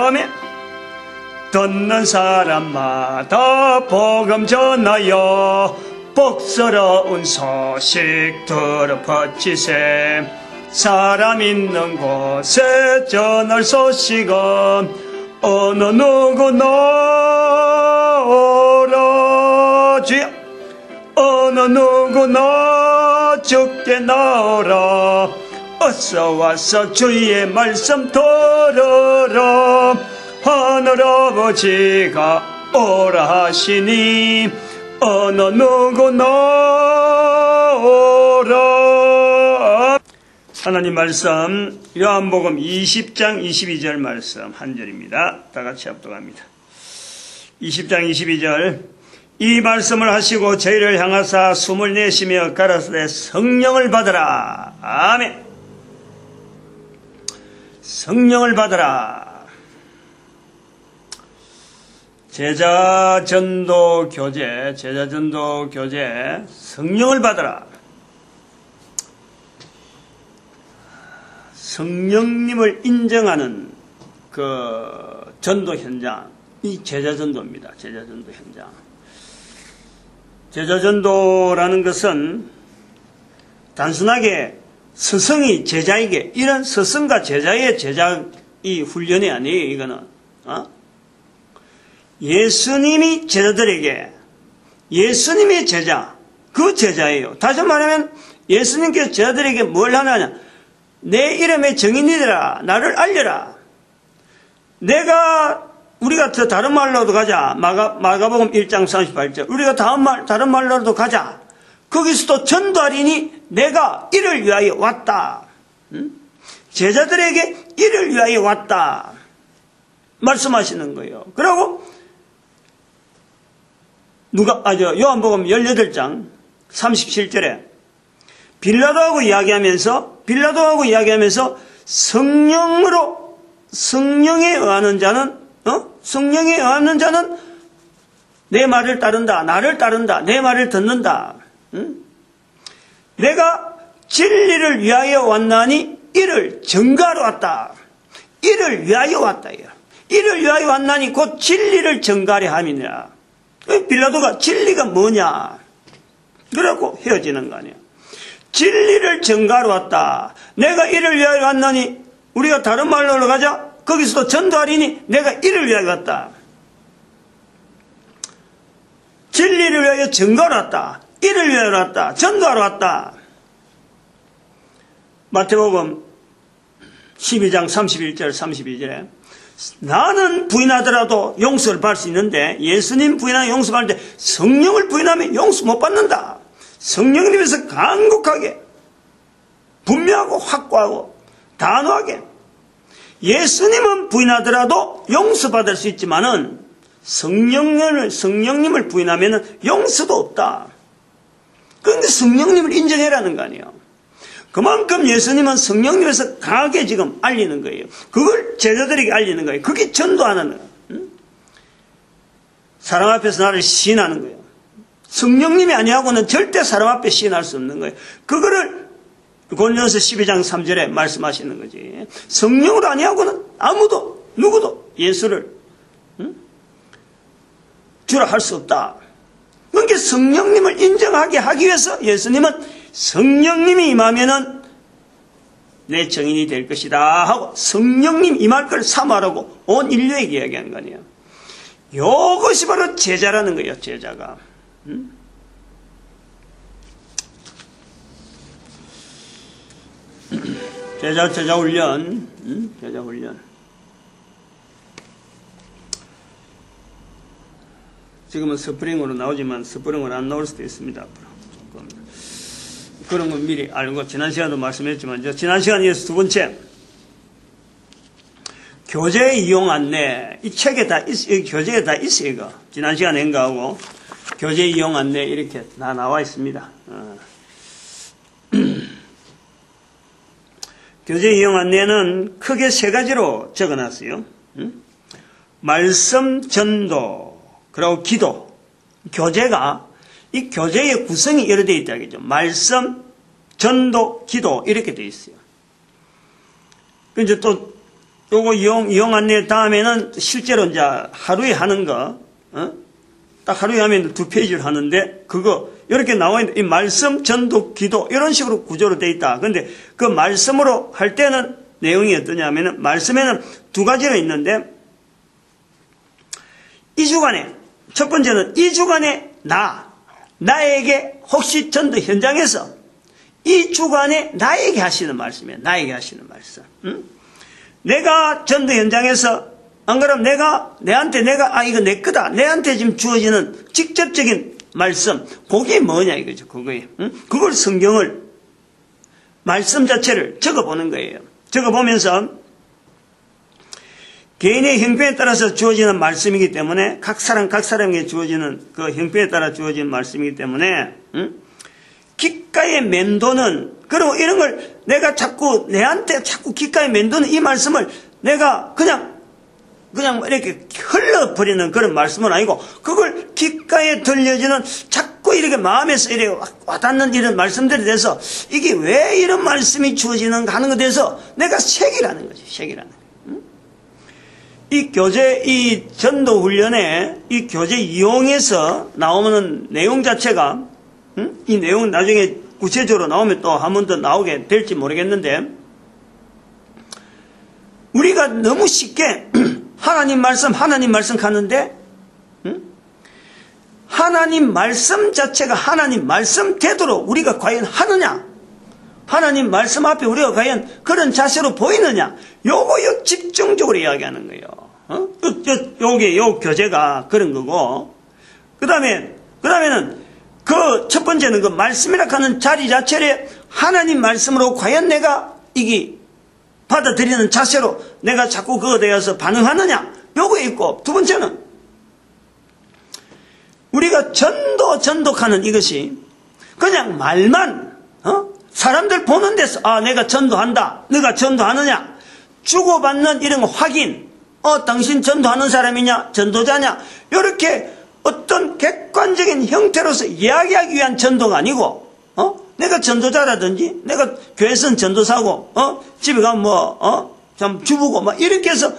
다음에 듣는 사람마다 복음 전하여 복스러운 소식 들어 퍼치세. 사람 있는 곳에 전할 소식은 어느 누구나 오라. 주여, 어느 누구나 주께 나오라. 어서 와서 주의 말씀 들으라. 하늘아버지가 오라 하시니 어느 누구나 오라. 하나님 말씀 요한복음 20장 22절 말씀 한 절입니다. 다같이 합독합니다. 20장 22절. 이 말씀을 하시고 저희를 향하사 숨을 내쉬며 가라사대 성령을 받으라. 아멘. 성령을 받으라. 제자전도 교제, 성령을 받으라. 성령님을 인정하는 그 전도 현장, 이 제자전도입니다. 제자전도 현장. 제자전도라는 것은 단순하게 스승이 제자에게, 이런 스승과 제자의 이 훈련이 아니에요, 이거는. 예수님이 제자들에게, 예수님의 제자, 그 제자예요. 다시 말하면 예수님께서 제자들에게 뭘 하느냐. 내 이름의 증인이되라. 나를 알려라. 우리가 더 다른 말로도 가자. 마가복음 1장 38절. 우리가 다른 말로도 가자. 거기서도 전도하리니 내가 이를 위하여 왔다. 제자들에게 이를 위하여 왔다. 말씀하시는 거예요. 그리고 요한복음 18장 37절에 빌라도하고 이야기하면서 성령에 의하는 자는 내 말을 따른다. 나를 따른다. 내 말을 듣는다. 내가 진리를 위하여 왔나니 이를 증거하러 왔다. 이를 위하여 왔다. 이를 위하여 왔나니 곧 진리를 증거하려 함이니라. 빌라도가 진리가 뭐냐? 그러고 헤어지는 거 아니야. 진리를 증거하러 왔다. 내가 이를 위하여 왔나니, 우리가 다른 말로 가자. 거기서도 전도하리니 내가 이를 위하여 왔다. 진리를 위하여 증거하러 왔다. 이를 위하여 왔다. 전도하러 왔다. 마태복음 12장 31절 32절에 나는 부인하더라도 용서를 받을 수 있는데, 예수님 부인하면 용서받는데 성령을 부인하면 용서 못 받는다. 성령님에서 간곡하게 분명하고 확고하고 단호하게, 예수님은 부인하더라도 용서받을 수 있지만은 성령님을 부인하면 용서도 없다. 그런데 성령님을 인정해라는 거 아니에요. 그만큼 예수님은 성령님에서 강하게 지금 알리는 거예요. 그걸 제자들에게 알리는 거예요. 그게 전도하는 거예요. 사람 앞에서 나를 시인하는 거예요. 성령님이 아니하고는 절대 사람 앞에 시인할 수 없는 거예요. 그거를 고린도전서 12장 3절에 말씀하시는 거지. 성령으로 아니하고는 누구도 예수를 주라 할 수 없다. 그러니까 성령님을 인정하게 하기 위해서 예수님은 성령님이 임하면은 내 증인이 될 것이다 하고 성령님 임할 걸 사모하라고 온 인류에게 이야기하는 거 아니에요. 이것이 바로 제자라는 거예요. 제자가. 제자 훈련. 제자 훈련. 지금은 스프링으로 나오지만 스프링으로 안 나올 수도 있습니다. 앞으로 조금 그런 건 미리 알고, 지난 시간도 말씀했지만 지난 시간에서 두 번째 교재 이용 안내, 이 책에 다 교재에 다 있어요. 이거 지난 시간에 한 거하고 교재 이용 안내 이렇게 다 나와 있습니다. 교재 이용 안내는 크게 세 가지로 적어놨어요. 말씀, 전도, 그리고 기도. 이 교재의 구성이 여러 되어 있다. 그죠? 말씀, 전도, 기도, 이렇게 되어 있어요. 이제 또 요거 이용 안내 다음에는 실제로 이제 하루에 하는 거, 딱 하루에 하면 2페이지를 하는데, 그거, 이렇게 나와 있는, 이 말씀, 전도, 기도, 이런 식으로 구조로 되어 있다. 근데 그 말씀으로 할 때는 내용이 어떠냐면은, 말씀에는 2가지가 있는데, 2주간에, 첫 번째는 2주간에 나에게 혹시 전도 현장에서 2주간에 나에게 하시는 말씀이에요. 나에게 하시는 말씀. 내가 전도 현장에서, 안 그러면 이거 내 거다. 내한테 지금 주어지는 직접적인 말씀. 그게 뭐냐 이거죠. 그거예요. 그걸 성경을, 말씀 자체를 적어보는 거예요. 적어보면서, 개인의 형편에 따라서 주어지는 말씀이기 때문에, 각 사람에게 주어지는 그 형편에 따라 주어지는 말씀이기 때문에, 귓가에 맴도는, 그리고 이런 걸 내가 내한테 자꾸 귓가에 맴도는 이 말씀을 내가 그냥 이렇게 흘러버리는 그런 말씀은 아니고, 그걸 귓가에 들려지는 자꾸 이렇게 마음에서 이렇게 와닿는 이런 말씀들에 대해서 이게 왜 이런 말씀이 주어지는가 하는 것에 대해서 내가 색이라는 거지, 색이라는 거지. 이 교재, 이 전도 훈련에 이 교재 이용해서 나오는 내용 자체가, 이 내용은 나중에 구체적으로 나오면 또 한 번 더 나오게 될지 모르겠는데, 우리가 너무 쉽게 하나님 말씀 하는데, 하나님 말씀 자체가 하나님 말씀 되도록 우리가 과연 하느냐? 하나님 말씀 앞에 우리가 과연 그런 자세로 보이느냐? 요거 집중적으로 이야기하는 거예요. 요 교재가 그런 거고, 그다음에는 그 첫 번째는 그 말씀이라 하는 자리 자체를 하나님 말씀으로 과연 내가 이게 받아들이는 자세로 내가 자꾸 그거에 대해서 반응하느냐? 요거 있고, 두 번째는 우리가 전도하는 이것이 그냥 말만, 사람들 보는 데서, 내가 전도한다. 너가 전도하느냐? 주고받는 이런 확인. 당신 전도하는 사람이냐? 전도자냐? 이렇게 어떤 객관적인 형태로서 이야기하기 위한 전도가 아니고, 내가 전도자라든지, 내가 교회선 전도사고, 집에 가면 참 주부고, 이렇게 해서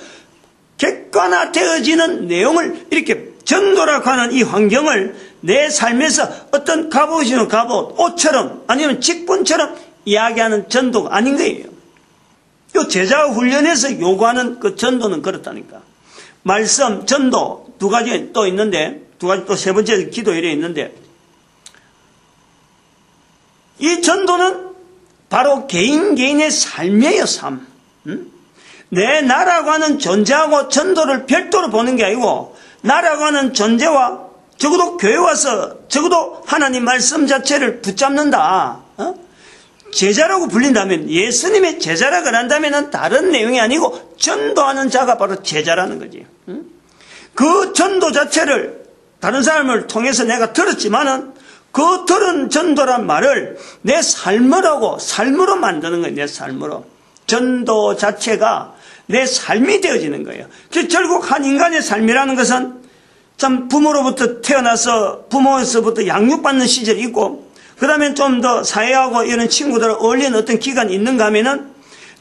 객관화되어지는 내용을 이렇게 전도라고 하는 이 환경을 내 삶에서 어떤 갑옷이면 갑옷, 옷처럼 아니면 직분처럼 이야기하는 전도가 아닌 거예요. 이 제자 훈련에서 요구하는 그 전도는 그렇다니까. 말씀, 전도 2가지 또 있는데, 2가지 또 세 번째 기도 이래 있는데, 이 전도는 바로 개인의 삶이에요, 삶. 나라고 하는 존재하고 전도를 별도로 보는 게 아니고, 나라고 하는 존재와 적어도 교회 와서 적어도 하나님 말씀 자체를 붙잡는다. 제자라고 불린다면, 예수님의 제자라고 한다면 다른 내용이 아니고 전도하는 자가 바로 제자라는 거지. 그 전도 자체를 다른 사람을 통해서 내가 들었지만은 그 들은 전도란 말을 내 삶으로 만드는 거예요. 내 삶으로. 전도 자체가 내 삶이 되어지는 거예요. 결국 한 인간의 삶이라는 것은 참 부모로부터 태어나서 부모에서부터 양육받는 시절이 있고, 그 다음에 좀 더 사회하고 이런 친구들 어울리는 어떤 기간이 있는가 하면은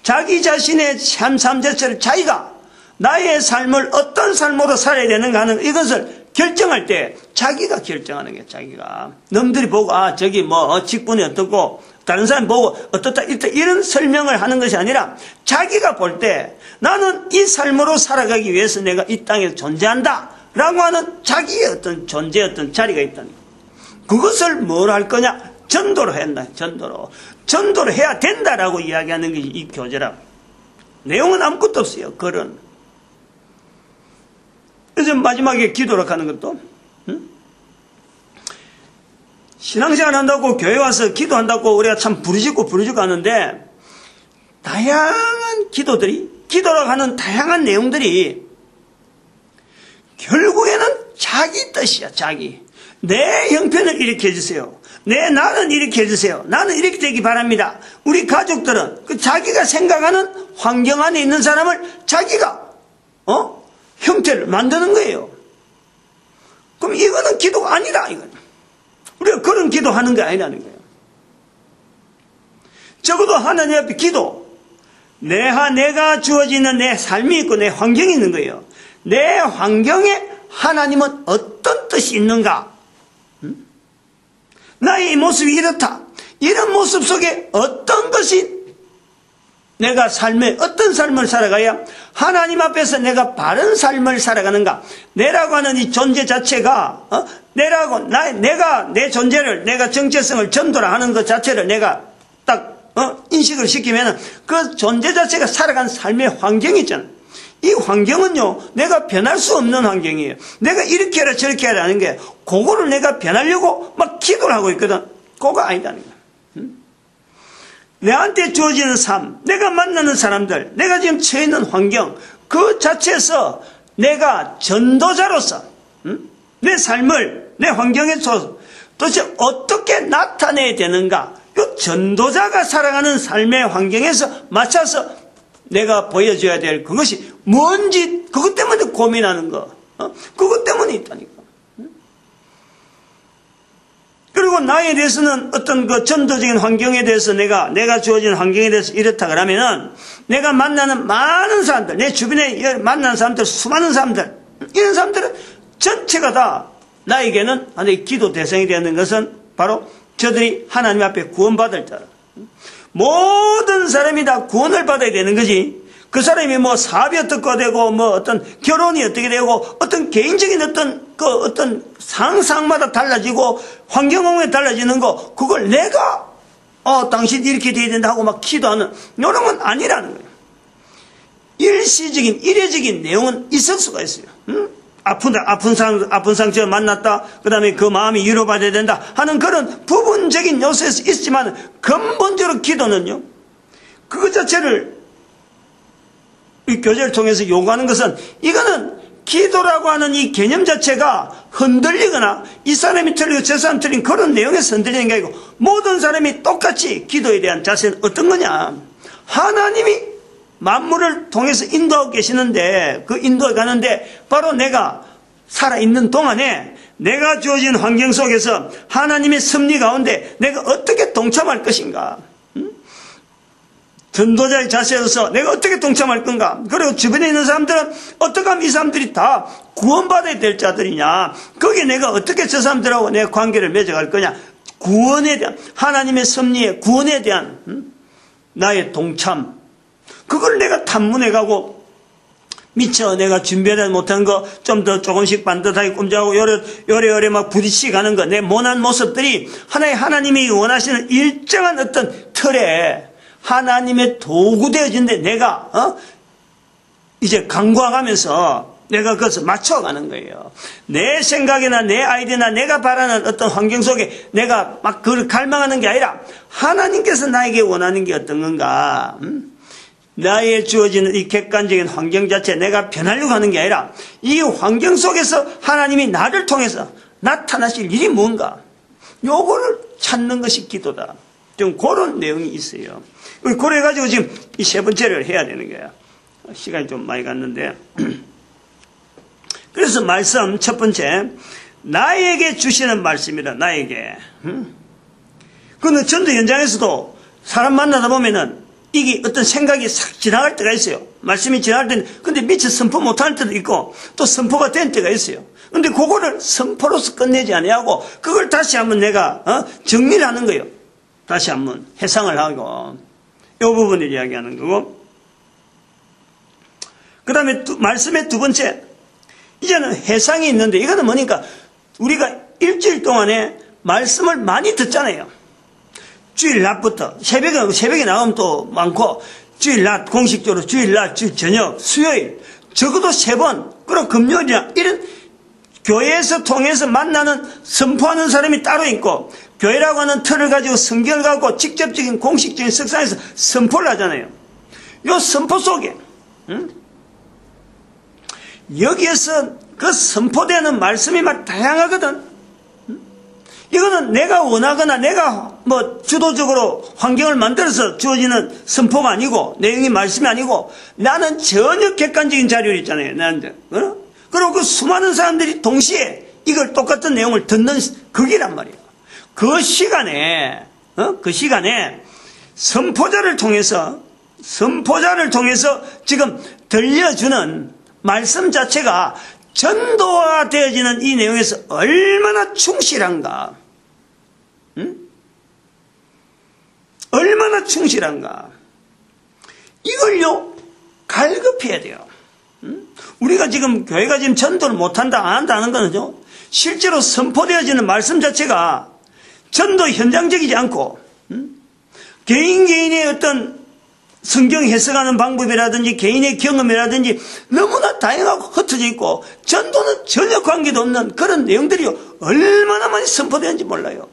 자기 자신의 삶 자체를 자기가 나의 삶을 어떤 삶으로 살아야 되는가 하는 이것을 결정할 때 자기가 결정하는 게 자기가. 남들이 보고 저기 직분이 어떻고 다른 사람 보고 어떻다 이런 설명을 하는 것이 아니라 자기가 볼 때 나는 이 삶으로 살아가기 위해서 내가 이 땅에 존재한다 라고 하는 자기의 어떤 존재 어떤 자리가 있다는 거예요. 그것을 뭘 할 거냐? 전도로 한다. 전도로 해야 된다라고 이야기하는 게 이 교재라. 내용은 아무것도 없어요. 글은. 그래서 마지막에 기도를 하는 것도, 신앙생활 한다고 교회 와서 기도한다고 우리가 참 부르짖고 하는데, 다양한 기도라고 하는 다양한 내용들이 결국에는 자기 뜻이야. 자기. 내 형편을 이렇게 해주세요. 나는 이렇게 해주세요. 나는 이렇게 되기 바랍니다. 우리 가족들은 그 자기가 생각하는 환경 안에 있는 사람을 자기가 형태를 만드는 거예요. 그럼 이거는 기도가 아니다. 이거는 우리가 그런 기도하는 게 아니라는 거예요. 적어도 하나님 앞에 기도, 내가 주어지는 내 삶이 있고 내 환경이 있는 거예요. 내 환경에 하나님은 어떤 뜻이 있는가? 나의 이 모습이 이렇다. 이런 모습 속에 어떤 것이 내가 어떤 삶을 살아가야 하나님 앞에서 내가 바른 삶을 살아가는가? 내라고 하는 이 존재 자체가, 내가 내 존재를, 내가 정체성을 전도라 하는 것 자체를 내가 딱, 인식을 시키면 그 존재 자체가 살아가는 삶의 환경이 있잖아. 이 환경은요, 내가 변할 수 없는 환경이에요. 내가 이렇게 해라 저렇게 해라 하는 게, 그거를 내가 변하려고 막 기도를 하고 있거든. 그거 아니다는 거야. 내한테 주어지는 삶, 내가 만나는 사람들, 내가 지금 처해 있는 환경, 그 자체에서 내가 전도자로서 내 삶을 내 환경에 도대체 어떻게 나타내야 되는가? 그 전도자가 살아가는 삶의 환경에서 맞춰서 내가 보여줘야 될 그것이 뭔지, 그것 때문에 고민하는 거, 그것 때문에 있다니까. 그리고 나에 대해서는 어떤 그 전도적인 환경에 대해서 내가 주어진 환경에 대해서 이렇다 그러면은 내가 만나는 많은 사람들, 내 주변에 만나는 사람들, 수많은 사람들, 이런 사람들은 전체가 다 나에게는 하나의 기도 대상이 되는 것은 바로 저들이 하나님 앞에 구원받을 자라. 모든 사람이 다 구원을 받아야 되는 거지. 그 사람이 뭐 사업이 어떻게 되고, 뭐 어떤 결혼이 어떻게 되고, 어떤 개인적인 어떤 상상마다 달라지고, 환경에 달라지는 거, 그걸 내가, 당신 이렇게 돼야 된다 하고 막 기도하는, 이런 건 아니라는 거예요. 일시적인, 일회적인 내용은 있을 수가 있어요. 아픈 상처 만났다. 그 다음에 그 마음이 위로받아야 된다 하는 그런 부분적인 요소에서 있지만, 근본적으로 기도는요, 그것 자체를 이 교제를 통해서 요구하는 것은, 이거는 기도라고 하는 이 개념 자체가 흔들리거나 이 사람이 틀리고 저 사람이 틀린 그런 내용에서 흔들리는 게 아니고, 모든 사람이 똑같이 기도에 대한 자세는 어떤 거냐? 하나님이 만물을 통해서 인도하고 계시는데, 그 인도에 가는데 바로 내가 살아있는 동안에 내가 주어진 환경 속에서 하나님의 섭리 가운데 내가 어떻게 동참할 것인가? 전도자의 자세로서 내가 어떻게 동참할 건가? 그리고 주변에 있는 사람들은 어떻게 하면 이 사람들이 다 구원받아야 될 자들이냐? 거기에 내가 어떻게 저 사람들하고 내 관계를 맺어갈 거냐? 구원에 대한, 하나님의 섭리의 구원에 대한 나의 동참, 그걸 내가 탐문해가고 미처 내가 준비하지 못한 거 좀 더 조금씩 반듯하게 꼼짝하고 요래요래 막 부딪히 가는 거, 내 모난 모습들이 하나님이 원하시는 일정한 어떤 틀에 하나님의 도구 되어진데 내가 이제 강구하면서 내가 그것을 맞춰가는 거예요. 내 생각이나 내 아이디어나 내가 바라는 어떤 환경 속에 내가 막 그걸 갈망하는 게 아니라 하나님께서 나에게 원하는 게 어떤 건가? 나의 주어지는 이 객관적인 환경 자체 내가 변하려고 하는 게 아니라 이 환경 속에서 하나님이 나를 통해서 나타나실 일이 뭔가? 요거를 찾는 것이 기도다. 좀 그런 내용이 있어요. 그래가지고 지금 이 세 번째를 해야 되는 거야. 시간이 좀 많이 갔는데. 그래서 말씀 첫 번째, 나에게 주시는 말씀이다. 나에게. 그는 전도 현장에서도 사람 만나다 보면은 이게 어떤 생각이 싹 지나갈 때가 있어요. 말씀이 지나갈 때는, 근데 미처 선포 못할 때도 있고, 또 선포가 된 때가 있어요. 근데 그거를 선포로서 끝내지 아니하고, 그걸 다시 한번 내가, 정리를 하는 거예요. 다시 한번 해상을 하고, 이 부분을 이야기하는 거고. 그 다음에 말씀의 두 번째, 이제는 해상이 있는데, 이거는 뭐니까, 우리가 일주일 동안에 말씀을 많이 듣잖아요. 주일 낮부터 새벽에 나오면 또 많고, 주일 낮 공식적으로 주일 낮, 주일 저녁, 수요일 적어도 3번, 그리고 금요일이나 이런 교회에서 통해서 만나는 선포하는 사람이 따로 있고, 교회라고 하는 틀을 가지고 성경을 갖고 직접적인 공식적인 석상에서 선포를 하잖아요. 이 선포 속에 여기에서 그 선포되는 말씀이 막 다양하거든. 이거는 내가 원하거나 내가 뭐 주도적으로 환경을 만들어서 주어지는 선포가 아니고 내용이 말씀이 아니고 나는 전혀 객관적인 자료를 있잖아요. 나한테. 그리고 그 수많은 사람들이 동시에 이걸 똑같은 내용을 듣는 그기란 말이에요. 그 시간에 선포자를 통해서 선포자를 통해서 지금 들려주는 말씀 자체가 전도화되어지는 이 내용에서 얼마나 충실한가. 얼마나 충실한가. 이걸요 갈급해야 돼요. 우리가 지금 교회가 지금 전도를 못한다 안 한다는 거는요 실제로 선포되어지는 말씀 자체가 전도 현장적이지 않고 개인의 어떤 성경 해석하는 방법이라든지 개인의 경험이라든지 너무나 다양하고 흩어져 있고 전도는 전혀 관계도 없는 그런 내용들이 얼마나 많이 선포되는지 몰라요.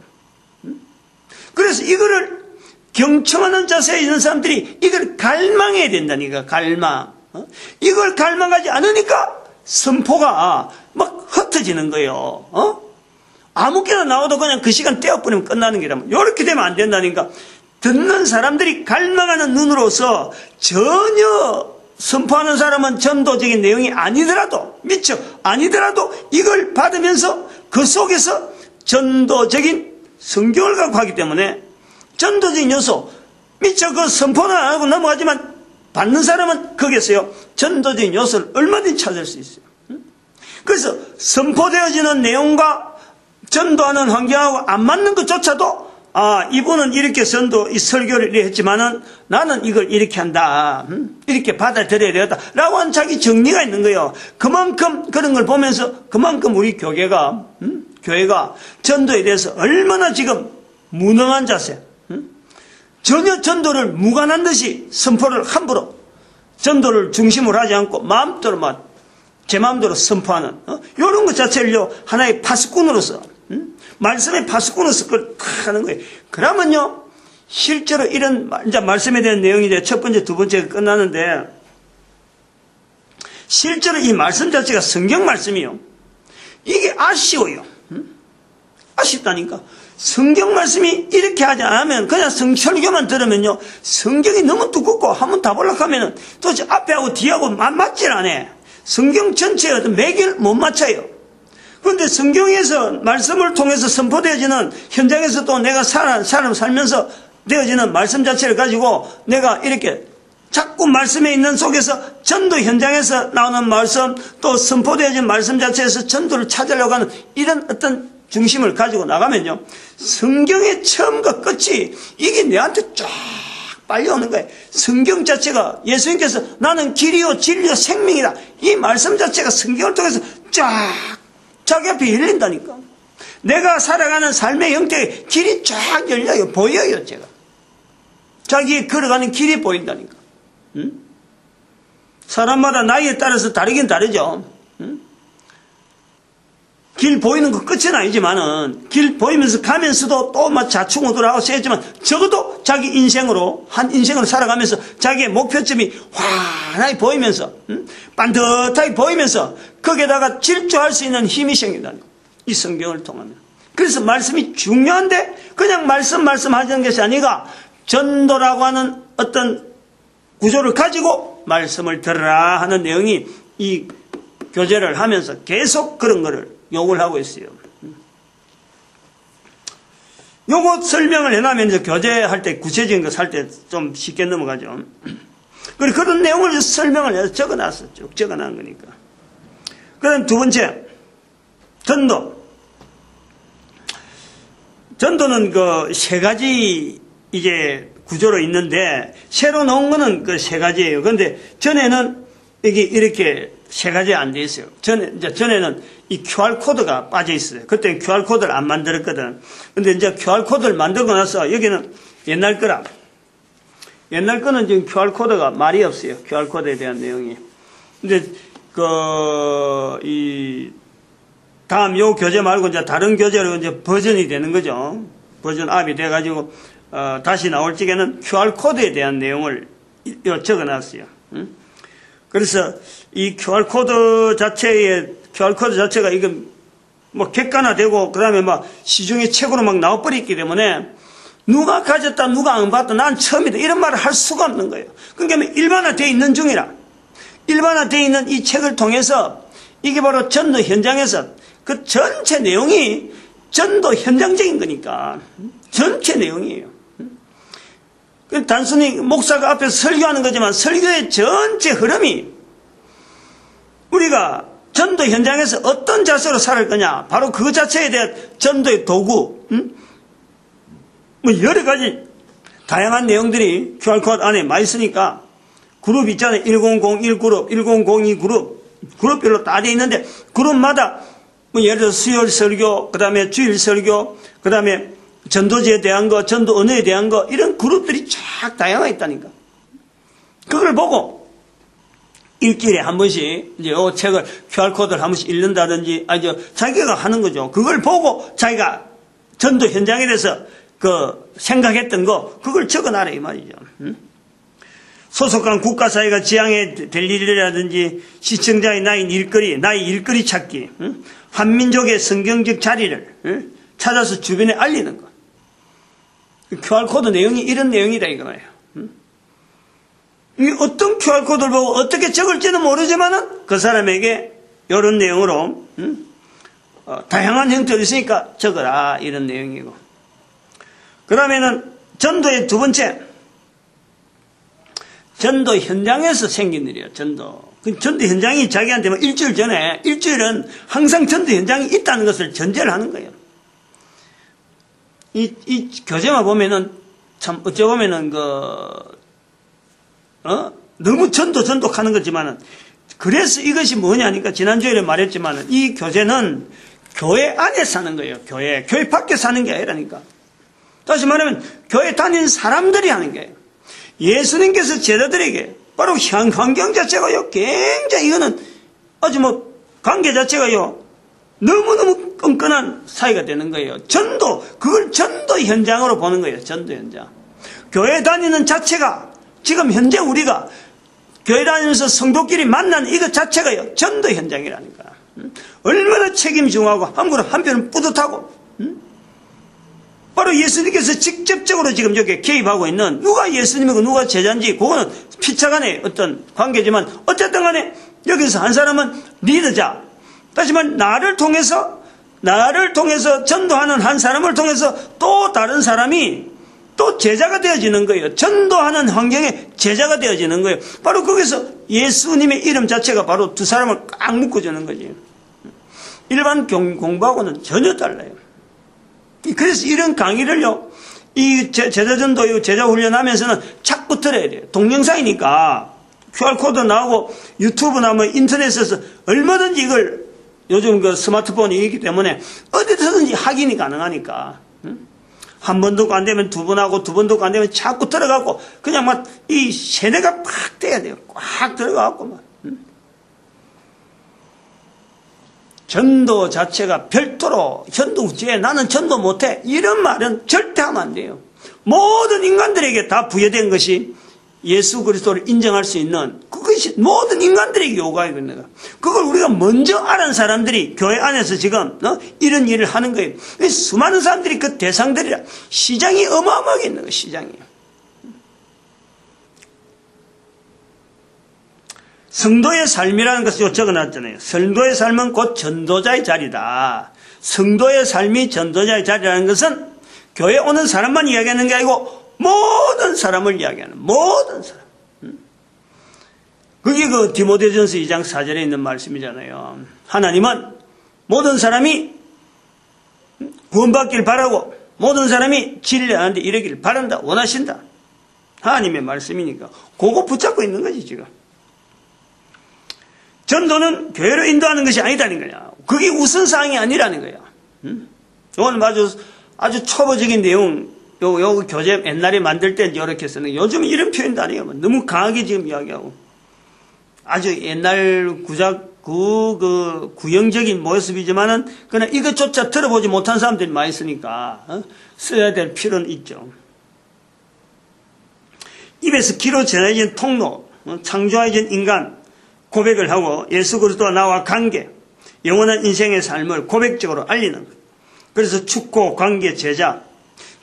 그래서 이거를 경청하는 자세에 있는 사람들이 이걸 갈망해야 된다니까. 갈망. 이걸 갈망하지 않으니까 선포가 막 흩어지는 거예요. 아무렇게나 나와도 그냥 그 시간 떼어버리면 끝나는 게라면 이렇게 되면 안 된다니까. 듣는 사람들이 갈망하는 눈으로서 전혀 선포하는 사람은 전도적인 내용이 아니더라도 미처 아니더라도 이걸 받으면서 그 속에서 전도적인 성경을 갖고 하기 때문에 전도적인 요소 미처 그 선포는 안 하고 넘어가지만 받는 사람은 거기에서요 전도적인 요소를 얼마든지 찾을 수 있어요. 그래서 선포되어지는 내용과 전도하는 환경하고 안 맞는 것조차도 이분은 이렇게 이 설교를 이렇게 했지만은 나는 이걸 이렇게 한다. 이렇게 받아들여야 되겠다. 라고 하는 자기 정리가 있는 거예요. 그만큼 그런 걸 보면서 그만큼 우리 교회가 전도에 대해서 얼마나 지금 무능한 자세. 전혀 전도를 무관한 듯이 선포를 함부로 전도를 중심으로 하지 않고 마음대로 제 마음대로 선포하는 이런 것 자체를요 하나의 파수꾼으로서 말씀의 파수꾼으로서 그걸 하는 거예요. 그러면요 실제로 이런 이제 말씀에 대한 내용이 이제 첫 번째 두 번째가 끝나는데 실제로 이 말씀 자체가 성경 말씀이요 이게 아쉬워요. 아쉽다니까. 성경 말씀이 이렇게 하지 않으면 그냥 설교만 들으면요 성경이 너무 두껍고 한번 다 보려고 도대체 앞에하고 뒤하고 맞질 않아. 성경 전체의 어떤 매개를 못 맞춰요. 그런데 성경에서 말씀을 통해서 선포되어지는 현장에서 또 내가 사람 살면서 되어지는 말씀 자체를 가지고 내가 이렇게 자꾸 말씀에 있는 속에서 전도 현장에서 나오는 말씀 또 선포되어진 말씀 자체에서 전도를 찾으려고 하는 이런 어떤 중심을 가지고 나가면요 성경의 처음과 끝이 이게 내한테 쫙 빨려오는 거예요. 성경 자체가 예수님께서 나는 길이요 진리요 생명이다 이 말씀 자체가 성경을 통해서 쫙 자기 앞에 열린다니까. 내가 살아가는 삶의 형태의 길이 쫙 열려요. 보여요 제가. 자기 걸어가는 길이 보인다니까. 사람마다 나이에 따라서 다르긴 다르죠. 길 보이는 거 끝은 아니지만은 길 보이면서 가면서도 또 막 좌충우돌하고 세지만 적어도 자기 인생으로 한 인생으로 살아가면서 자기의 목표점이 환하게 보이면서 반듯하게 보이면서 거기에다가 질주할 수 있는 힘이 생긴다는 거예요. 이 성경을 통하면. 그래서 말씀이 중요한데 그냥 말씀하는 것이 아니라 전도라고 하는 어떤 구조를 가지고 말씀을 들으라 하는 내용이 이 교제를 하면서 계속 그런 거를 요구를 하고 있어요. 요거 설명을 해놓으면 이제 교제할 때 구체적인 거 살 때 좀 쉽게 넘어가죠. 그리고 그런 내용을 설명을 해서 적어놨어. 쭉 적어놓은 거니까. 그 다음 두 번째, 전도. 전도는 그 세 가지 이게 구조로 있는데 새로 나온 거는 그 세 가지예요. 그런데 전에는 이게 이렇게 세 가지 안 돼 있어요. 전에는 이 QR코드가 빠져 있어요. 그때는 QR코드를 안 만들었거든. 근데 이제 QR코드를 만들고 나서 여기는 옛날 거라. 옛날 거는 지금 QR코드가 말이 없어요. QR코드에 대한 내용이. 근데 다음 요 교재 말고 이제 다른 교재로 이제 버전이 되는 거죠. 버전 업이 돼가지고, 다시 나올 적에는 QR코드에 대한 내용을 적어 놨어요. 그래서 이 QR코드 자체가 이거 뭐 객관화되고 그 다음에 막 시중에 책으로 막 나와버렸기 때문에 누가 가졌다 누가 안 받다 난 처음이다 이런 말을 할 수가 없는 거예요. 그러니까 일반화되어 있는 중이라 일반화되어 있는 이 책을 통해서 이게 바로 전도 현장에서 그 전체 내용이 전도 현장적인 거니까 전체 내용이에요. 단순히 목사가 앞에서 설교하는 거지만 설교의 전체 흐름이 우리가 전도 현장에서 어떤 자세로 살을 거냐, 바로 그 자체에 대한 전도의 도구, 뭐 여러 가지 다양한 내용들이 QR코드 안에 많이 있으니까 그룹 있잖아요. 1001 그룹, 1002 그룹, 그룹별로 다 돼 있는데 그룹마다 뭐 예를 들어 수요일 설교, 그 다음에 주일 설교, 그 다음에 전도제에 대한 거, 전도 언어에 대한 거, 이런 그룹들이 쫙 다양하게 있다니까. 그걸 보고 일주일에 한 번씩 이제 이 책을 QR코드를 한 번씩 읽는다든지 자기가 하는 거죠. 그걸 보고 자기가 전도 현장에 대해서 그 생각했던 거 그걸 적어놔라 이 말이죠. 소속한 국가사회가 지향해야 될 일이라든지 시청자의 나의 일거리 찾기, 한민족의 성경적 자리를 찾아서 주변에 알리는 것. QR코드 내용이 이런 내용이다 이거예요. 이 어떤 QR코드를 보고 어떻게 적을지는 모르지만은 그 사람에게 이런 내용으로 다양한 형태로 있으니까 적어라 이런 내용이고. 그 다음에는 전도의 두 번째, 전도 현장에서 생긴 일이에요. 전도 현장이 자기한테 뭐 일주일은 항상 전도 현장이 있다는 것을 전제를 하는 거예요. 이 교재만 보면은 참 어찌 보면은 너무 전도하는 거지만은, 그래서 이것이 뭐냐니까 지난주에 말했지만은 이 교재는 교회 안에 사는 거예요. 교회 밖에 사는 게 아니라니까. 다시 말하면 교회 다니는 사람들이 하는 거예요. 예수님께서 제자들에게 바로 환경 자체가요, 굉장히 이거는 아주 관계 자체가요, 너무너무 끈끈한 사이가 되는 거예요. 그걸 전도 현장으로 보는 거예요. 전도 현장. 교회 다니는 자체가, 지금 현재 우리가 교회 다니면서 성도끼리 만나는 이것 자체가요, 전도 현장이라니까. 얼마나 책임중하고 한편은 뿌듯하고, 바로 예수님께서 직접적으로 지금 여기 개입하고 있는, 누가 예수님이고 누가 제자인지 그거는 피차간의 어떤 관계지만 어쨌든 간에 여기서 한 사람은 리더자, 다시 말하면 나를 통해서 전도하는 한 사람을 통해서 또 다른 사람이 또 제자가 되어지는 거예요. 전도하는 환경에 제자가 되어지는 거예요. 바로 거기서 예수님의 이름 자체가 바로 두 사람을 꽉 묶어주는 거지. 일반 공부하고는 전혀 달라요. 그래서 이런 강의를요, 이 제자전도, 제자훈련하면서는 자꾸 들어야 돼요. 동영상이니까 QR코드 나오고 유튜브나 인터넷에서 얼마든지 이걸, 요즘 그 스마트폰이 있기 때문에 어디서든지 확인이 가능하니까. 한 번 듣고 안 되면 두 번 하고, 두 번 듣고 안 되면 자꾸 들어가고, 그냥 이 세뇌가 팍 돼야 돼요. 꽉 들어가고 전도 자체가 별도로 전도 후에 나는 전도 못해, 이런 말은 절대 하면 안 돼요. 모든 인간들에게 다 부여된 것이 예수 그리스도를 인정할 수 있는, 그것이 모든 인간들에게 요구하고 있는 거예요. 그걸 우리가 먼저 아는 사람들이 교회 안에서 지금 이런 일을 하는 거예요. 수많은 사람들이 그 대상들이라. 시장이 어마어마하게 있는 거예요. 시장이. 성도의 삶이라는 것을 적어놨잖아요. 성도의 삶은 곧 전도자의 자리다. 성도의 삶이 전도자의 자리라는 것은 교회 오는 사람만 이야기하는 게 아니고 모든 사람을 이야기하는, 모든 사람. 그게 그 디모데전서 2장 4절에 있는 말씀이잖아요. 하나님은 모든 사람이 구원받길 바라고 모든 사람이 진리하는데 이르기를 바란다, 원하신다. 하나님의 말씀이니까 그거 붙잡고 있는 거지 지금. 전도는 교회로 인도하는 것이 아니다는 거야. 그게 우선사항이 아니라는 거야. 이건 아주 초보적인 내용, 요 교재 옛날에 만들 때 이렇게 쓰는, 요즘 이런 표현도 아니에요. 너무 강하게 지금 이야기하고. 아주 옛날 구형적인 모습이지만은, 그냥 이것조차 들어보지 못한 사람들이 많이 있으니까, 써야 될 필요는 있죠. 입에서 귀로 전해진 통로, 창조해진 인간, 고백을 하고 예수 그리스도와 나와 관계, 영원한 인생의 삶을 고백적으로 알리는 것. 그래서 축복, 관계, 제자.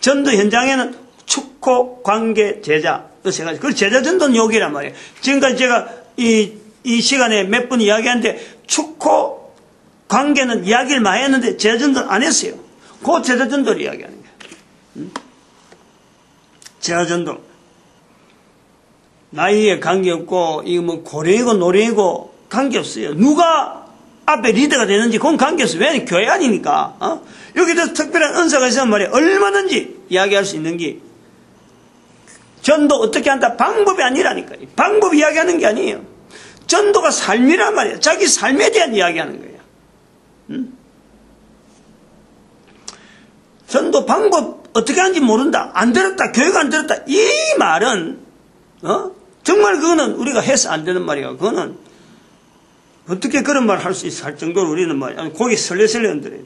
전도 현장에는 축복, 관계, 제자. 세 가지. 그 제자 전도는 여기란 말이에요. 지금까지 제가 이 시간에 몇 번 이야기하는데 축복, 관계는 이야기를 많이 했는데 제자 전도는 안 했어요. 그 제자 전도를 이야기하는 거예요. 제자 전도. 나이에 관계없고, 이거 뭐 고령이고 노령이고 관계없어요. 누가 앞에 리더가 되는지 그건 관계없어요. 왜냐면 교회 아니니까. 여기서 특별한 은사가 있으면 말이야. 얼마든지 이야기할 수 있는 게 전도 어떻게 한다? 방법이 아니라니까요. 방법 이야기하는 게 아니에요. 전도가 삶이란 말이에요. 자기 삶에 대한 이야기하는 거예요. 전도 방법 어떻게 하는지 모른다. 안 들었다. 교회가 안 들었다. 이 말은 정말 그거는 우리가 해서 안 되는 말이야. 그거는 어떻게 그런 말 할 수 있어 할 정도로 우리는 말이야. 고개 설레설레 흔들어야 돼.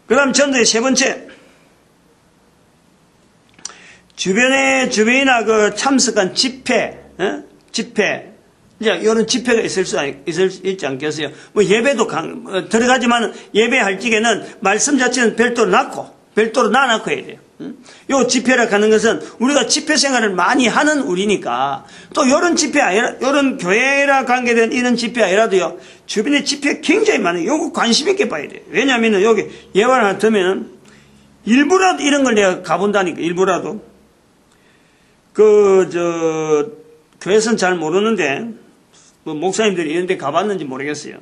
그 다음 전도의 세 번째. 주변이나 그 참석한 집회, 이제 이런 집회가 있지 않겠어요? 뭐 예배도 들어가지만 예배할 적에는 말씀 자체는 별도로 놔놓고 해야 돼요. 요 집회라 하는 것은 우리가 집회 생활을 많이 하는 우리니까 또 이런 집회 아니라, 이런 교회라 관계된 이런 집회 아니라도요, 주변에 집회 굉장히 많아요. 요거 관심 있게 봐야 돼요. 왜냐면은 여기 예화를 하나 들면은 일부라도 이런 걸 내가 가본다니까, 일부라도. 교회에서는 잘 모르는데, 뭐 목사님들이 이런 데 가봤는지 모르겠어요.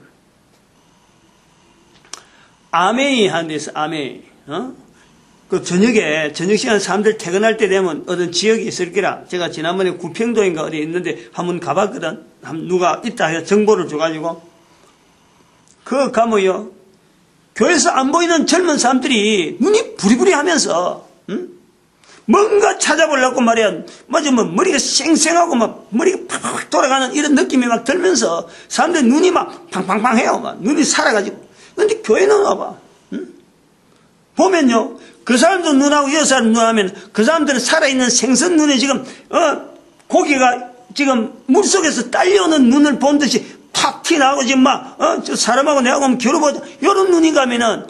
아메이 하는 데서 아메이, 그 저녁 시간 사람들 퇴근할 때 되면 어떤 지역이 있을 거라. 제가 지난번에 구평도인가 어디 있는데 한번 가봤거든. 누가 있다 해서 정보를 줘가지고. 그거 가면요, 교회에서 안 보이는 젊은 사람들이 눈이 부리부리 하면서, 뭔가 찾아보려고 말이야. 맞아, 뭐, 머리가 쌩쌩하고 막, 머리가 팍팍 돌아가는 이런 느낌이 막 들면서, 사람들 눈이 막 팡팡팡 해요. 막, 눈이 살아가지고. 근데 교회는 와봐. 보면요, 그 사람도 눈하고 이 사람 눈하면, 그 사람들은 살아있는 생선 눈에 지금, 고기가 지금 물속에서 딸려오는 눈을 본 듯이 탁 튀나오고 지금 막, 저 사람하고 내하고 한번 겨뤄보자. 요런 눈이 가면은,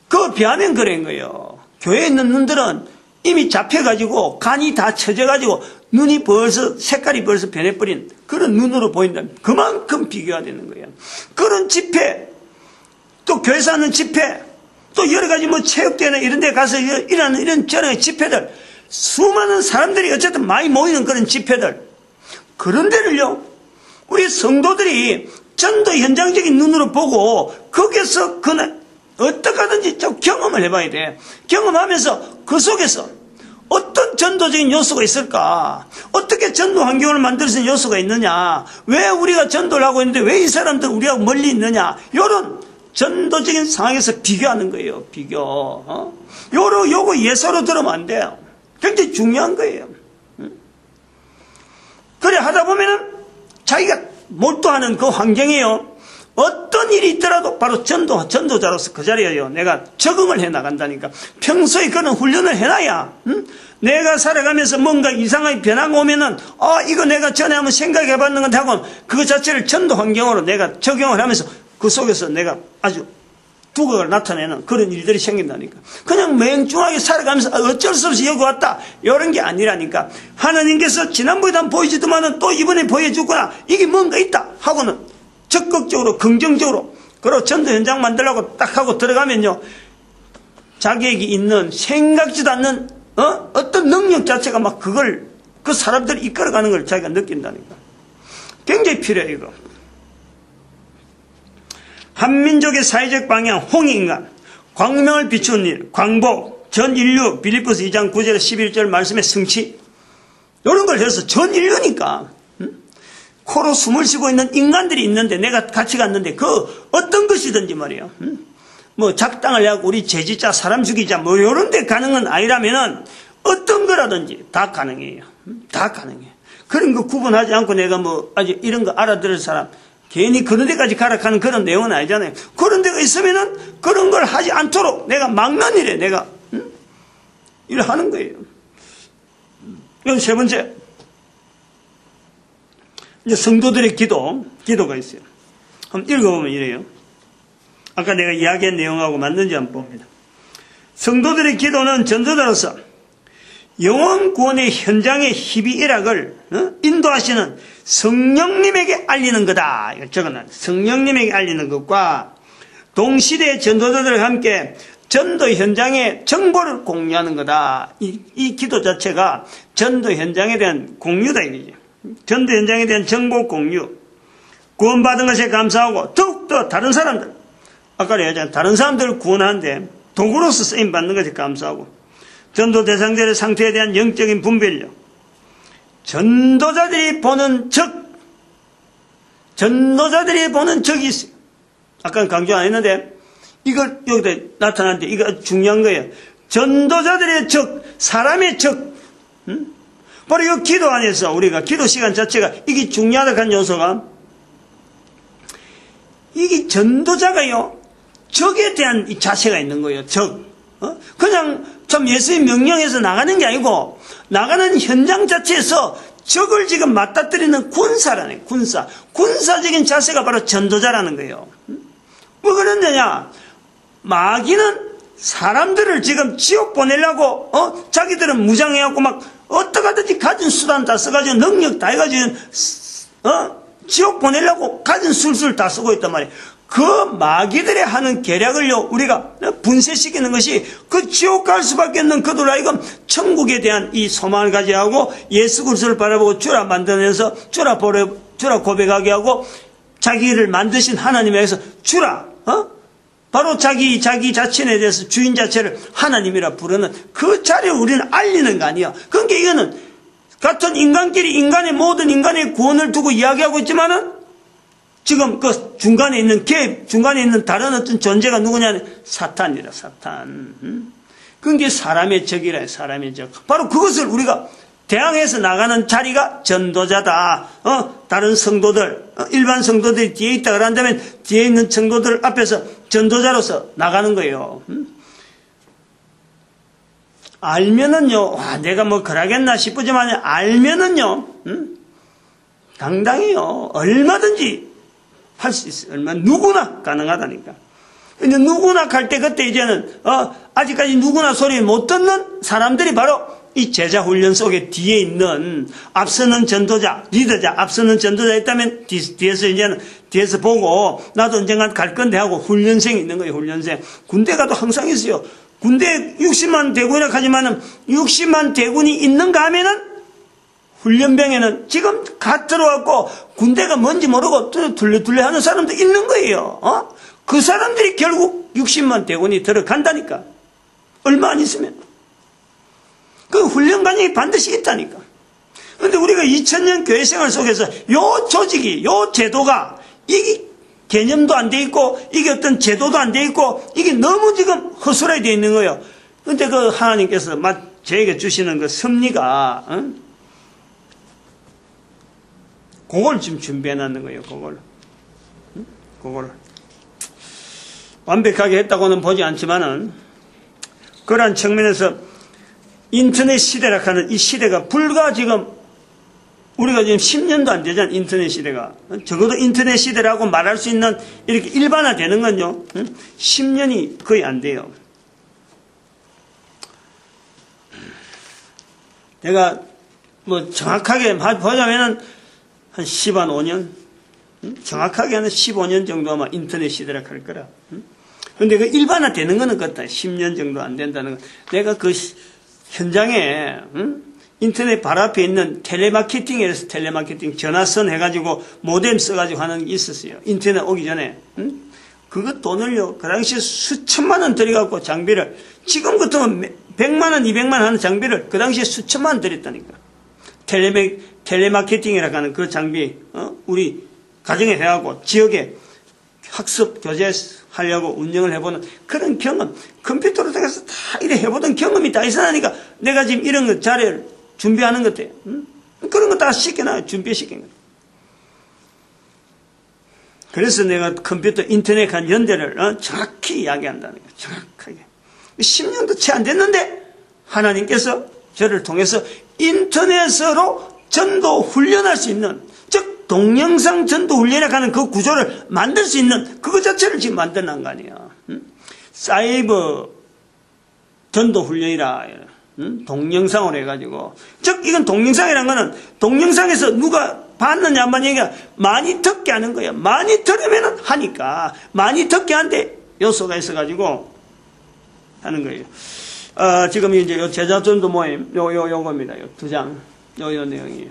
그거 비하면 그런 거예요. 교회에 있는 눈들은 이미 잡혀가지고 간이 다 쳐져가지고 눈이 색깔이 벌써 변해버린 그런 눈으로 보인다. 그만큼 비교가 되는 거예요. 그런 집회, 또 교회에서 하는 집회, 또 여러 가지 뭐 체육대회나 이런 데 가서 일하는 이런 저런 집회들, 수많은 사람들이 어쨌든 많이 모이는 그런 집회들, 그런 데를요, 우리 성도들이 전도 현장적인 눈으로 보고 거기서 어떻게 하든지 좀 경험을 해봐야 돼. 경험하면서 그 속에서 어떤 전도적인 요소가 있을까? 어떻게 전도 환경을 만들 수 있는 요소가 있느냐? 왜 우리가 전도를 하고 있는데 왜 이 사람들 우리하고 멀리 있느냐? 이런 전도적인 상황에서 비교하는 거예요. 비교. 요거 예서로 들으면 안 돼요. 굉장히 중요한 거예요. 그래 하다 보면은 자기가 몰두하는 그 환경이에요. 어떤 일이 있더라도 바로 전도자로서 그 자리에요. 내가 적응을 해 나간다니까. 평소에 그런 훈련을 해놔야, 내가 살아가면서 뭔가 이상하게 변화가 오면은, 이거 내가 전에 한번 생각해 봤는 건데 하고, 그 자체를 전도 환경으로 내가 적용을 하면서 그 속에서 내가 아주 두각을 나타내는 그런 일들이 생긴다니까. 그냥 맹중하게 살아가면서 어쩔 수 없이 여기 왔다. 이런 게 아니라니까. 하나님께서 지난번에 한 보여주더만은 또 이번에 보여주구나. 이게 뭔가 있다. 하고는 적극적으로, 긍정적으로, 그리고 전도 현장 만들려고 딱 하고 들어가면요, 자기에게 있는 생각지도 않는, 어떤 능력 자체가 막 그 사람들을 이끌어가는 걸 자기가 느낀다니까. 굉장히 필요해요, 이거. 한민족의 사회적 방향, 홍익인간, 광명을 비추는 일, 광복, 전 인류, 빌립보서 2장 9절 11절 말씀의 성취, 이런 걸 해서 전 인류니까, 코로 숨을 쉬고 있는 인간들이 있는데 내가 같이 갔는데 그 어떤 것이든지 말이에요. 뭐 작당을 하고 우리 죄짓자 사람 죽이자 뭐 이런 데 가는 건 아니라면은 어떤 거라든지 다 가능해요. 다 가능해요. 그런 거 구분하지 않고 내가 뭐 아주 이런 거 알아들을 사람 괜히 그런 데까지 가라 하는 그런 내용은 아니잖아요. 그런 데가 있으면은 그런 걸 하지 않도록 내가 막는 일에 내가 일을 하는 거예요. 이건 세 번째. 이제 성도들의 기도가 있어요. 한번 읽어보면 이래요. 아까 내가 이야기한 내용하고 맞는지 한번 봅니다. 성도들의 기도는 전도자로서 영원 구원의 현장의 희비일학을 인도하시는 성령님에게 알리는 거다. 이거 적어놨어요. 성령님에게 알리는 것과 동시대의 전도자들과 함께 전도 현장의 정보를 공유하는 거다. 이 기도 자체가 전도 현장에 대한 공유다 이거지. 전도 현장에 대한 정보 공유. 구원받은 것에 감사하고 더욱더 다른 사람들, 아까 얘기했잖아요. 다른 사람들을 구원하는데 도구로서 쓰임받는 것에 감사하고, 전도 대상자의 상태에 대한 영적인 분별력. 전도자들이 보는 적이 있어요. 아까 강조 안 했는데 이걸 여기다 나타나는데 이거 중요한 거예요. 전도자들의 적, 사람의 적. 바로 이 기도 안에서 우리가 기도 시간 자체가 이게 중요하다 한 요소가, 이게 전도자가요 적에 대한 이 자세가 있는 거예요. 적. 그냥 참 예수의 명령에서 나가는 게 아니고 나가는 현장 자체에서 적을 지금 맞닥뜨리는 군사라네. 군사적인 자세가 바로 전도자라는 거예요. 뭐 그러느냐, 마귀는 사람들을 지금 지옥 보내려고 자기들은 무장해갖고 막 어떡하든지 가진 수단 다 써가지고 능력 다 해가지고 지옥 보내려고 가진 술술 다 쓰고 있단 말이에요. 그 마귀들이 하는 계략을요 우리가 분쇄시키는 것이 그 지옥 갈 수밖에 없는 그들 하여금 천국에 대한 이 소망을 가져야 하고 예수 그리스도를 바라보고 주라 만들면서 주라 고백하게 하고 자기를 만드신 하나님에 대해서 주라 바로 자기 자신에 대해서 주인 자체를 하나님이라 부르는 그 자리를 우리는 알리는 거 아니야. 그러니까 이거는 같은 인간끼리 인간의 모든 인간의 구원을 두고 이야기하고 있지만은 지금 그 중간에 있는 다른 어떤 존재가 누구냐? 사탄이라, 사탄. 그게 사람의 적이라, 사람의 적. 바로 그것을 우리가 대항해서 나가는 자리가 전도자다. 다른 성도들, 일반 성도들이 뒤에 있다 그런다면 뒤에 있는 성도들 앞에서 전도자로서 나가는 거예요. 알면은요, 와, 내가 뭐 그러겠나 싶지만 알면은요, 당당해요. 얼마든지 할 수 있어요. 누구나 가능하다니까. 근데 누구나 갈 때 그때 이제는 아직까지 누구나 소리 못 듣는 사람들이 바로 이 제자 훈련 속에 뒤에 있는 앞서는 전도자, 리더자, 앞서는 전도자 있다면 뒤에서 이제는 뒤에서 보고 나도 언젠간 갈 건데 하고 훈련생이 있는 거예요. 훈련생. 군대 가도 항상 있어요. 군대 60만 대군이라 하지만은 60만 대군이 있는가 하면은 훈련병에는 지금 갓 들어왔고 군대가 뭔지 모르고 둘레둘레 하는 사람도 있는 거예요. 그 사람들이 결국 60만 대군이 들어간다니까. 얼마 안 있으면. 그 훈련관이 반드시 있다니까. 그런데 우리가 2000년 교회 생활 속에서 요 조직이, 요 제도가 이게 개념도 안 돼 있고 이게 어떤 제도도 안 돼 있고 이게 너무 지금 허술하게 돼 있는 거예요. 그런데 그 하나님께서 저에게 주시는 그 섭리가 그걸 지금 준비해 놨는 거예요. 그걸 완벽하게 했다고는 보지 않지만은 그러한 측면에서 인터넷 시대라 하는 이 시대가 불과 지금 우리가 지금 10년도 안 되잖아. 인터넷 시대가. 적어도 인터넷 시대라고 말할 수 있는 이렇게 일반화되는 건요 10년이 거의 안 돼요. 내가 뭐 정확하게 보자면은 한 15년? 정확하게 한 15년 정도 아마 인터넷 시대라 할 거라. 근데 그 일반화 되는 거는 그렇다. 10년 정도 안 된다는 거. 내가 그 현장에, 인터넷 바로 앞에 있는 텔레마케팅에서 텔레마케팅 전화선 해가지고 모뎀 써가지고 하는 게 있었어요. 인터넷 오기 전에. 그거 돈을요, 그 당시에 수천만 원 들여갖고 장비를, 지금 같으면 100만 원, 200만 원 하는 장비를 그 당시에 수천만 원 들였다니까. 텔레마케팅이라고 하는 그 장비, 우리 가정에 해갖고 지역에 학습, 교제하려고 운영을 해보는 그런 경험, 컴퓨터로 통해서 다 이래 해보던 경험이 다 있으니까 내가 지금 이런 거 자료를 준비하는 것 같아요. 그런 거 다 시켜놔요. 준비시킨 거. 그래서 내가 컴퓨터, 인터넷 간 연대를 정확히 이야기한다는 거예요. 정확하게. 10년도 채 안 됐는데 하나님께서 저를 통해서 인터넷으로 전도 훈련할 수 있는, 즉 동영상 전도 훈련이라고 하는 그 구조를 만들 수 있는 그거 자체를 지금 만들어낸 거 아니에요. 사이버 전도 훈련이라 동영상으로 해가지고, 즉 이건 동영상이라는 거는 동영상에서 누가 봤느냐 한번 얘기가 많이 듣게 하는 거예요. 많이 들으면 하니까 많이 듣게 하는데 요소가 있어가지고 하는 거예요. 지금 이제 요 제자전도 모임, 요겁니다. 요 2장. 요 내용이에요.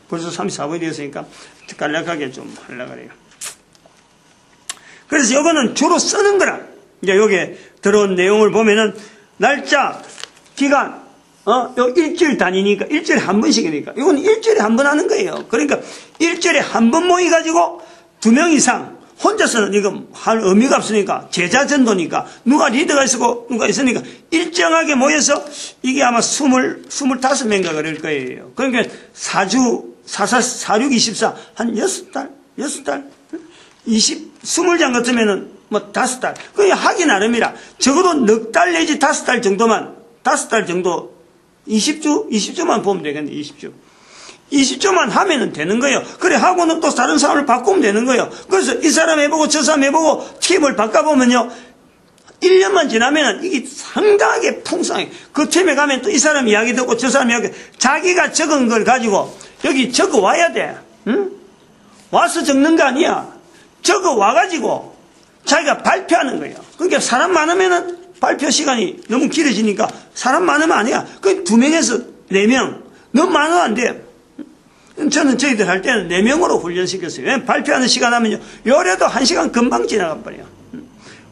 벌써 34분이 되었으니까 간략하게 좀 하려고 그래요. 그래서 요거는 주로 쓰는 거라. 이제 여기에 들어온 내용을 보면은 날짜, 기간, 요 일주일 단위니까, 일주일에 한 번씩이니까. 이건 일주일에 한 번 하는 거예요. 그러니까 일주일에 한 번 모여가지고 2명 이상, 혼자서는 이거 할 의미가 없으니까, 제자전도니까, 누가 리더가 있고, 누가 있으니까, 일정하게 모여서, 이게 아마 25명인가 그럴 거예요. 그러니까 4주, 24, 한 6달? 20장 같으면은, 뭐, 5달. 그게 하기 나름이라. 적어도 넉 달 내지 5달 정도만, 5달 정도, 20주만 보면 되겠네, 20주. 20주만 하면은 되는 거예요. 그래, 하고는 또 다른 사람을 바꾸면 되는 거예요. 그래서 이 사람 해보고 저 사람 해보고 팀을 바꿔보면요. 1년만 지나면은 이게 상당하게 풍성해. 그 팀에 가면 또 이 사람 이야기 듣고 저 사람 이야기, 자기가 적은 걸 가지고 여기 적어 와야 돼. 응? 와서 적는 거 아니야. 적어 와가지고 자기가 발표하는 거예요. 그러니까 사람 많으면은 발표 시간이 너무 길어지니까 사람 많으면 아니야. 그 2명에서 4명. 너무 많으면 안 돼. 저는 저희들 할 때는 4명으로 훈련시켰어요. 왜냐면 발표하는 시간 하면요. 요래도 1시간 금방 지나가 버려요.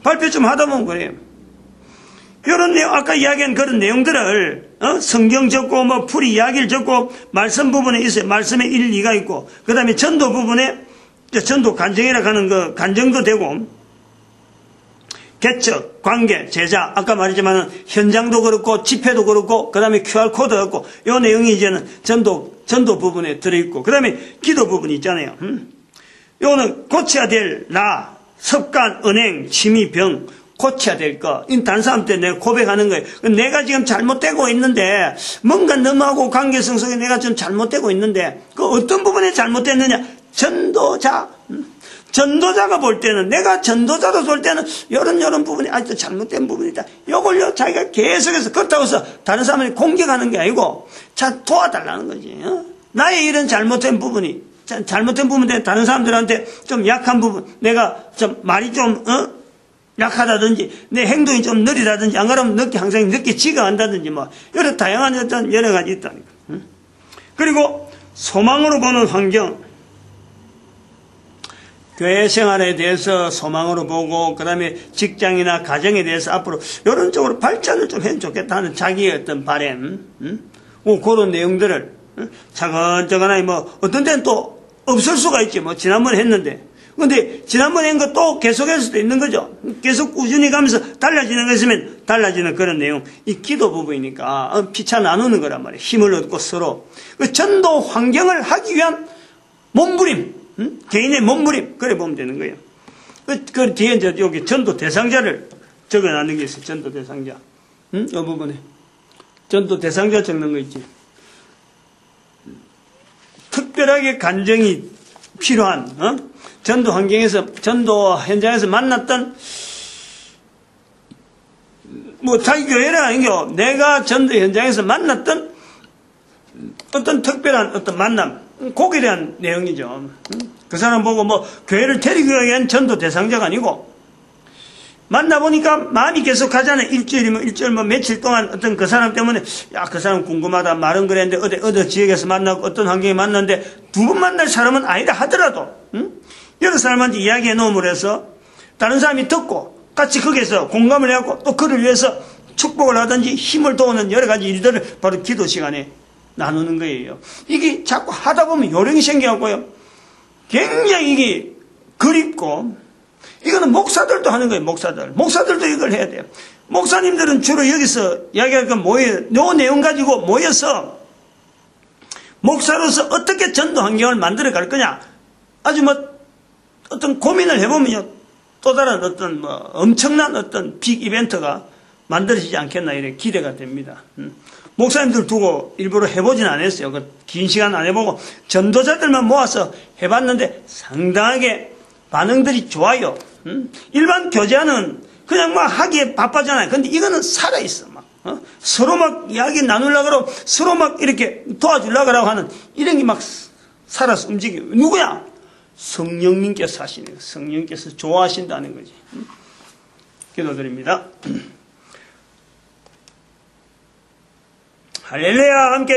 발표 좀 하다 보면 그래요. 이런 내용, 아까 이야기한 그런 내용들을, 성경 적고, 뭐, 풀이 이야기를 적고, 말씀 부분에 있어요. 말씀에 일리가 있고, 그 다음에 전도 부분에, 전도 간정이라고 하는 그 간정도 되고, 개척, 관계, 제자, 아까 말했지만 현장도 그렇고, 집회도 그렇고, 그 다음에 QR코드도 그렇고, 요 내용이 이제는 전도 부분에 들어있고, 그 다음에 기도 부분이 있잖아요. 요거는 고쳐야 될 습관, 은행, 취미, 병, 고쳐야 될 거. 이 다른 사람 때 내가 고백하는 거예요. 내가 지금 잘못되고 있는데, 뭔가 너무하고 관계성 속에 내가 좀 잘못되고 있는데, 그 어떤 부분에 잘못됐느냐? 전도자가 볼 때는, 내가 전도자로 볼 때는, 이런 부분이 아직도 잘못된 부분이다. 요걸요, 자기가 계속해서, 그렇다고 해서 다른 사람을 공격하는 게 아니고, 도와달라는 거지. 나의 이런 잘못된 부분이, 잘못된 부분에 다른 사람들한테 좀 약한 부분, 내가 좀 말이 좀, 약하다든지, 내 행동이 좀 느리다든지, 안 그러면 항상 늦게 지각한다든지, 뭐, 여러 다양한 어떤 여러 가지 있다니까. 그리고 소망으로 보는 환경, 교회 생활에 대해서 소망으로 보고, 그 다음에 직장이나 가정에 대해서 앞으로 이런 쪽으로 발전을 좀 해도 좋겠다 하는 자기의 어떤 바람, 그런 내용들을 차근차근하게 뭐, 어떤 데는 또 없을 수가 있지. 뭐, 지난번에 했는데. 근데 지난번에 한 거 또 계속할 수도 있는 거죠. 계속 꾸준히 가면서 달라지는 거 있으면 달라지는 그런 내용. 이 기도 부분이니까 피차 나누는 거란 말이에요. 힘을 얻고 서로. 그 전도 환경을 하기 위한 몸부림. 개인의 몸부림. 그래 보면 되는 거예요. 그 뒤에 이제 여기 전도 대상자를 적어 놨는 게 있어요. 전도 대상자. 이 부분에. 전도 대상자 적는 거 있지. 특별하게 간정이 필요한, 전도 환경에서, 전도 현장에서 만났던, 뭐, 자기 교회라 아니고, 내가 전도 현장에서 만났던 어떤 특별한 어떤 만남, 거기에 대한 내용이죠. 그 사람 보고 뭐, 교회를 데리기 위한 전도 대상자가 아니고, 만나보니까 마음이 계속 가잖아요. 일주일 뭐 며칠 동안 어떤 그 사람 때문에, 그 사람 궁금하다. 말은 그랬는데, 어디 지역에서 만나고 어떤 환경에 만났는데, 2번 만날 사람은 아니다 하더라도, 여러 사람한테 이야기해 놓음으로 해서, 다른 사람이 듣고, 같이 거기에서 공감을 해갖고, 또 그를 위해서 축복을 하든지 힘을 도우는 여러 가지 일들을 바로 기도 시간에 나누는 거예요. 이게 자꾸 하다 보면 요령이 생겨갖고요. 굉장히 이게 그립고, 이거는 목사들도 하는 거예요, 목사들도 이걸 해야 돼요. 목사님들은 주로 여기서 이야기할 건 요 내용 가지고 모여서 목사로서 어떻게 전도 환경을 만들어 갈 거냐. 아주 뭐, 어떤 고민을 해보면요. 또 다른 어떤 뭐, 엄청난 어떤 빅 이벤트가 만들어지지 않겠나, 이렇게 기대가 됩니다. 목사님들 두고 일부러 해보진 않았어요. 긴 시간 안 해보고 전도자들만 모아서 해봤는데 상당하게 반응들이 좋아요. 일반 교제하는 그냥 막 하기에 바빠잖아요. 근데 이거는 살아있어. 서로 막 이야기 나누려고 그러고 서로 막 이렇게 도와주려고 하는 이런 게 막 살아서 움직여요. 누구야? 성령님께서 하시네요. 성령님께서 좋아하신다는 거지. 기도드립니다. 할렐루야. 함께